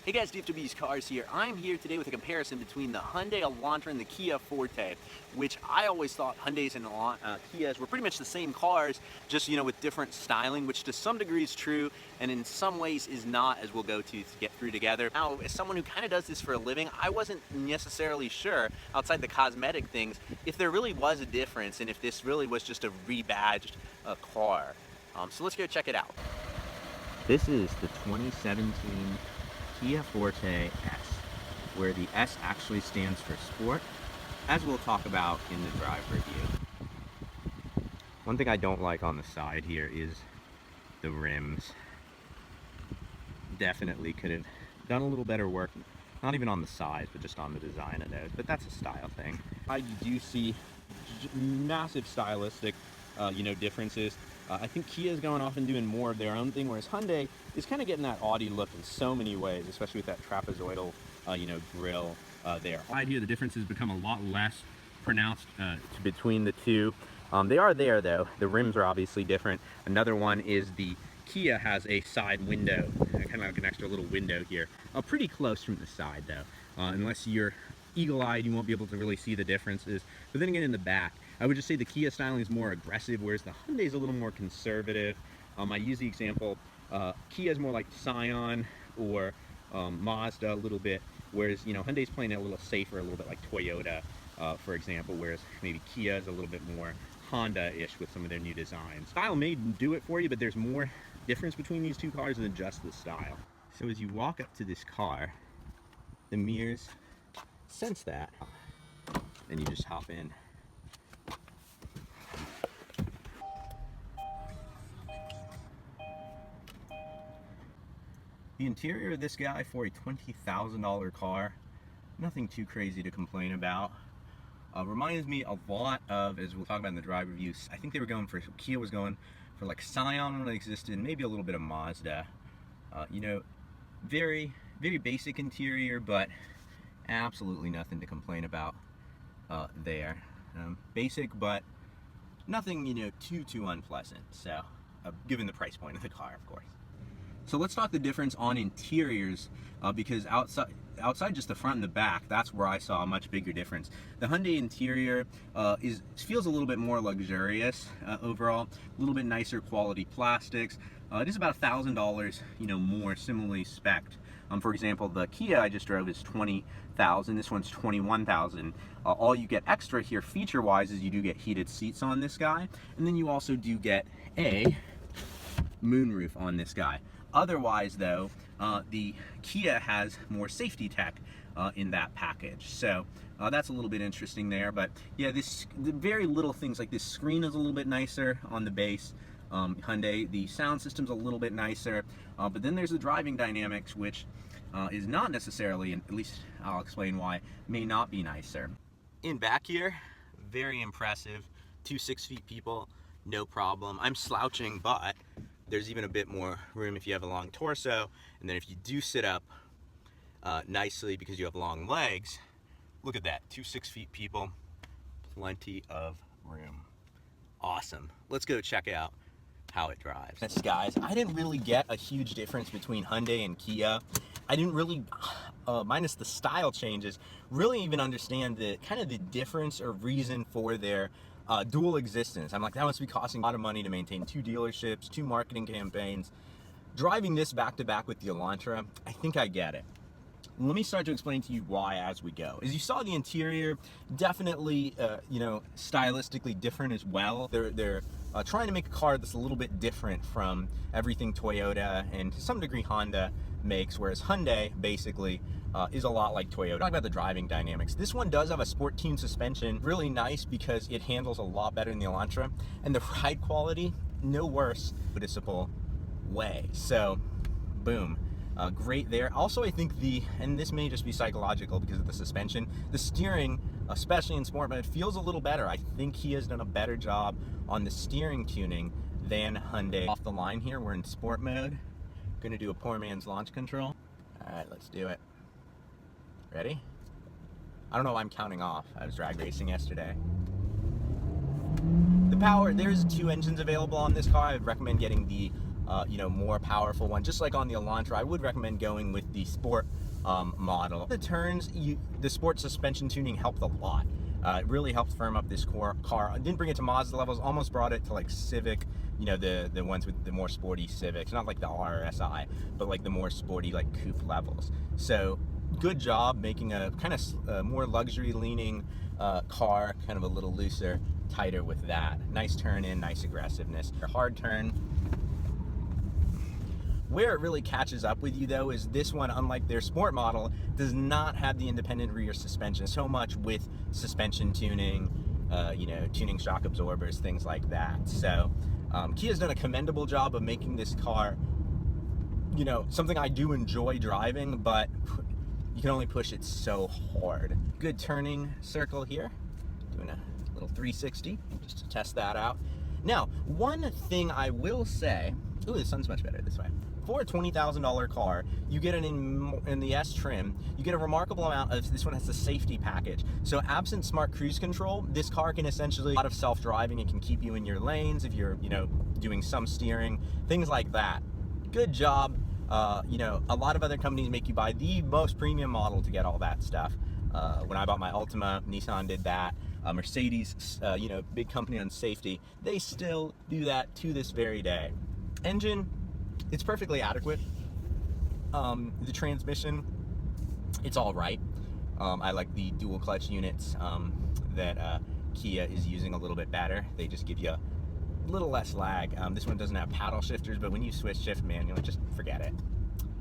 Hey guys, DFW's Cars here. I'm here today with a comparison between the Hyundai Elantra and the Kia Forte, which I always thought Hyundais and Kias were pretty much the same cars, just with different styling, which to some degree is true, and in some ways is not, as we'll go to get through together. Now, as someone who kind of does this for a living, I wasn't necessarily sure, outside the cosmetic things, if there really was a difference and if this really was just a rebadged car. So let's go check it out. This is the 2017 Kia Forte S, where the S actually stands for sport, as we'll talk about in the drive review. One thing I don't like on the side here is the rims. Definitely could have done a little better work, not even on the size, but just on the design of those, but that's a style thing. I do see massive stylistic differences. I think Kia is going off and doing more of their own thing, whereas Hyundai is kind of getting that Audi look in so many ways, especially with that trapezoidal, grill there. Right here, the differences become a lot less pronounced between the two. They are there though. The rims are obviously different. Another one is the Kia has a side window, kind of like an extra little window here. Pretty close from the side though. Unless you're eagle-eyed, you won't be able to really see the differences. But then again, in the back, I would just say the Kia styling is more aggressive, whereas the Hyundai is a little more conservative. I use the example, Kia is more like Scion or Mazda a little bit, whereas Hyundai's playing it a little safer, a little bit like Toyota, for example, whereas maybe Kia is a little bit more Honda-ish with some of their new designs. Style may do it for you, but there's more difference between these two cars than just the style. So as you walk up to this car, the mirrors sense that, then you just hop in. The interior of this guy for a $20,000 car, nothing too crazy to complain about. Reminds me a lot of, as we'll talk about in the drive reviews, I think they were going for, Kia was going for like Scion when it existed, maybe a little bit of Mazda. Very, very basic interior, but absolutely nothing to complain about there. Basic, but nothing, too unpleasant. So, given the price point of the car, of course. So let's talk the difference on interiors, because outside just the front and the back, that's where I saw a much bigger difference. The Hyundai interior feels a little bit more luxurious overall, a little bit nicer quality plastics. It is about $1,000, more similarly spec'd. For example, the Kia I just drove is $20,000. This one's $21,000. All you get extra here, feature-wise, is you do get heated seats on this guy, and then you also do get a moonroof on this guy. Otherwise, though, the Kia has more safety tech in that package. So that's a little bit interesting there. But yeah, the very little things like this screen is a little bit nicer on the base. Hyundai, the sound system's a little bit nicer. But then there's the driving dynamics, which is not necessarily, and at least I'll explain why, may not be nicer. In back here, very impressive. 2 6-feet people, no problem. I'm slouching, but there's even a bit more room if you have a long torso, and then if you do sit up nicely because you have long legs, look at that, 2 6-feet people, plenty of room. Awesome. Let's go check out how it drives. Yes, guys, I didn't really get a huge difference between Hyundai and Kia. I didn't really, minus the style changes, really even understand the kind of the difference or reason for their dual existence. I'm like, that must be costing a lot of money to maintain 2 dealerships, 2 marketing campaigns. Driving this back to back with the Elantra, I think I get it. Let me start to explain to you why as we go. As you saw, the interior definitely, stylistically different as well. They're trying to make a car that's a little bit different from everything Toyota and to some degree Honda makes, whereas Hyundai basically is a lot like Toyota. Talk about the driving dynamics. This one does have a sport tune suspension, really nice because it handles a lot better than the Elantra, and the ride quality, no worse, noticeable way. So, boom. Great there. Also, I think and this may just be psychological because of the suspension, the steering, especially in sport mode, feels a little better. I think he has done a better job on the steering tuning than Hyundai. Off the line here, we're in sport mode. Gonna do a poor man's launch control. All right, let's do it. Ready? I don't know why I'm counting off. I was drag racing yesterday. The power, there's 2 engines available on this car. I would recommend getting the you know, more powerful one. Just like on the Elantra, I would recommend going with the sport model. The turns, the sport suspension tuning helped a lot. It really helped firm up this car. I didn't bring it to Mazda levels, almost brought it to like Civic, you know, the ones with the more sporty Civics, not like the RSI, but like the more sporty like coupe levels. So good job making a kind of more luxury leaning car, kind of a little looser, tighter with that. Nice turn in, nice aggressiveness. A hard turn. Where it really catches up with you though is this one, unlike their sport model, does not have the independent rear suspension. So much with suspension tuning, you know, tuning shock absorbers, things like that. So Kia's done a commendable job of making this car, you know, something I do enjoy driving, but you can only push it so hard. Good turning circle here, doing a little 360 just to test that out. Now, one thing I will say, ooh, the sun's much better this way. For a $20,000 car, you get in the S trim, you get a remarkable amount of, this one has a safety package. So absent smart cruise control, this car can essentially, a lot of self-driving, it can keep you in your lanes if you're, you know, doing some steering, things like that. Good job. You know, a lot of other companies make you buy the most premium model to get all that stuff. When I bought my Altima, Nissan did that. Mercedes, you know, big company on safety, they still do that to this very day. Engine, it's perfectly adequate. The transmission, it's all right. I like the dual clutch units that Kia is using a little bit better. They just give you a little less lag. This one doesn't have paddle shifters, but when you switch shift manual, just forget it.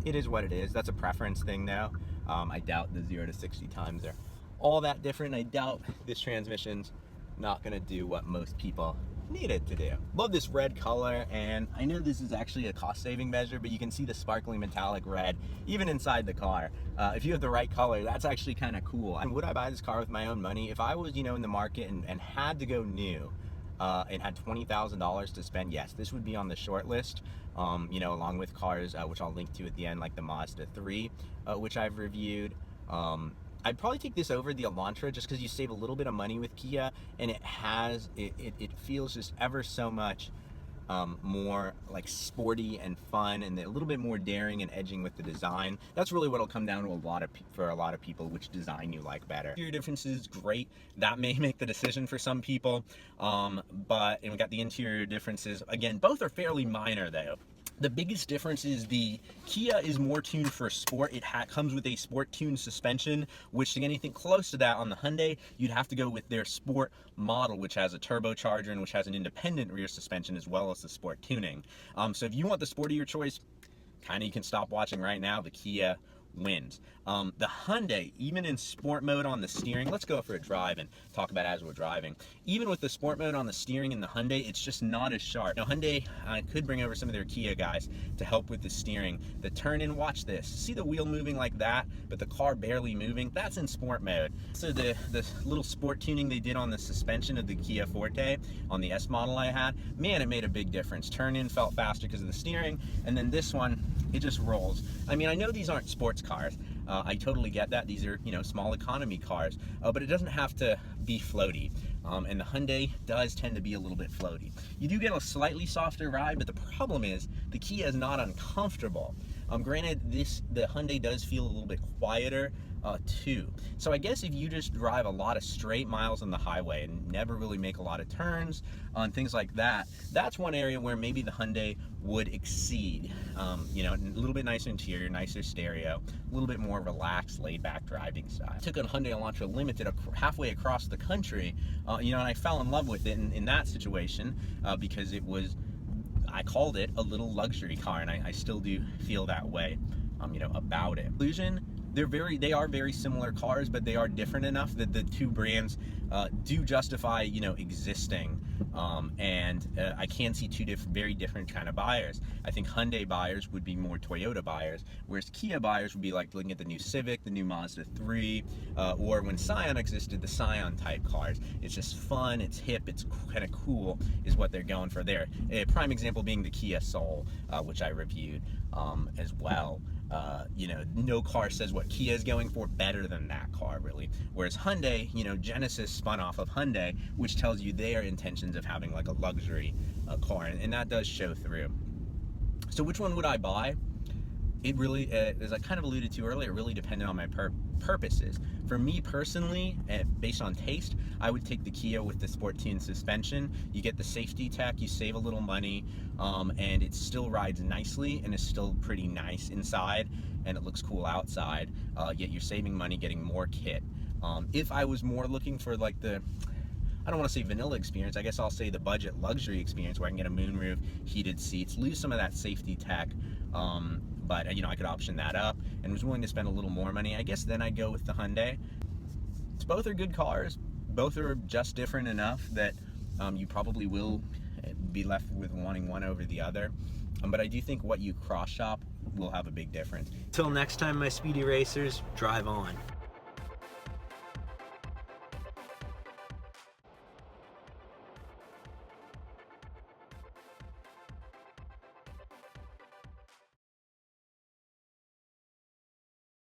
It is what it is. That's a preference thing though. I doubt the 0 to 60 times are all that different. I doubt this transmission's not gonna do what most people need it to do. Love this red color, and I know this is actually a cost-saving measure, but you can see the sparkling metallic red even inside the car. If you have the right color, that's actually kind of cool. And would I buy this car with my own money? If I was, you know, in the market and had to go new, and had $20,000 to spend, yes, this would be on the short list, you know, along with cars, which I'll link to at the end, like the Mazda 3, which I've reviewed. I'd probably take this over the Elantra just because you save a little bit of money with Kia, and it feels just ever so much more like sporty and fun, and a little bit more daring and edging with the design. That's really what'll come down to for a lot of people, which design you like better. Interior differences, great. That may make the decision for some people, and we got the interior differences. Again, both are fairly minor though. The biggest difference is the Kia is more tuned for sport. It comes with a sport tuned suspension, which to get anything close to that on the Hyundai, you'd have to go with their sport model, which has a turbocharger and which has an independent rear suspension as well as the sport tuning. So if you want the sportier choice, kind of you can stop watching right now. The Kia wins. The Hyundai, even in sport mode on the steering, let's go for a drive and talk about as we're driving. Even with the sport mode on the steering in the Hyundai, it's just not as sharp. Now Hyundai could bring over some of their Kia guys to help with the steering. The turn in, watch this. See the wheel moving like that, but the car barely moving? That's in sport mode. So the little sport tuning they did on the suspension of the Kia Forte, on the S model I had, man, it made a big difference. Turn in felt faster because of the steering, and then this one, it just rolls. I mean, I know these aren't sports cars. I totally get that. These are, you know, small economy cars, but it doesn't have to be floaty. And the Hyundai does tend to be a little bit floaty. You do get a slightly softer ride, but the problem is the Kia is not uncomfortable. Granted, the Hyundai does feel a little bit quieter too. So I guess if you just drive a lot of straight miles on the highway and never really make a lot of turns on things like that, that's one area where maybe the Hyundai would exceed. You know, a little bit nicer interior, nicer stereo, a little bit more relaxed, laid-back driving style. I took a Hyundai Elantra Limited halfway across the country, you know, and I fell in love with it in that situation because it was, I called it a little luxury car, and I still do feel that way, you know, about it. Conclusion, they are very similar cars, but they are different enough that the two brands do justify, you know, existing. And I can see two very different kind of buyers. I think Hyundai buyers would be more Toyota buyers, whereas Kia buyers would be like looking at the new Civic, the new Mazda 3, or when Scion existed, the Scion type cars. It's just fun, it's hip, it's kind of cool, is what they're going for there. A prime example being the Kia Soul, which I reviewed as well. You know, no car says what Kia is going for better than that car, really. Whereas Hyundai, you know, Genesis spun off of Hyundai, which tells you their intentions of having like a luxury car, and that does show through. So which one would I buy? It really, as I kind of alluded to earlier, it really depended on my purposes. For me personally, based on taste, I would take the Kia with the Sportune suspension. You get the safety tech, you save a little money, and it still rides nicely and is still pretty nice inside, and it looks cool outside, yet you're saving money getting more kit. If I was more looking for like the, I don't want to say vanilla experience, I guess I'll say the budget luxury experience where I can get a moonroof, heated seats, lose some of that safety tech, but you know, I could option that up and was willing to spend a little more money, I guess then I'd go with the Hyundai. Both are good cars, both are just different enough that you probably will be left with wanting one over the other, but I do think what you cross shop will have a big difference. Till next time, my speedy racers, drive on.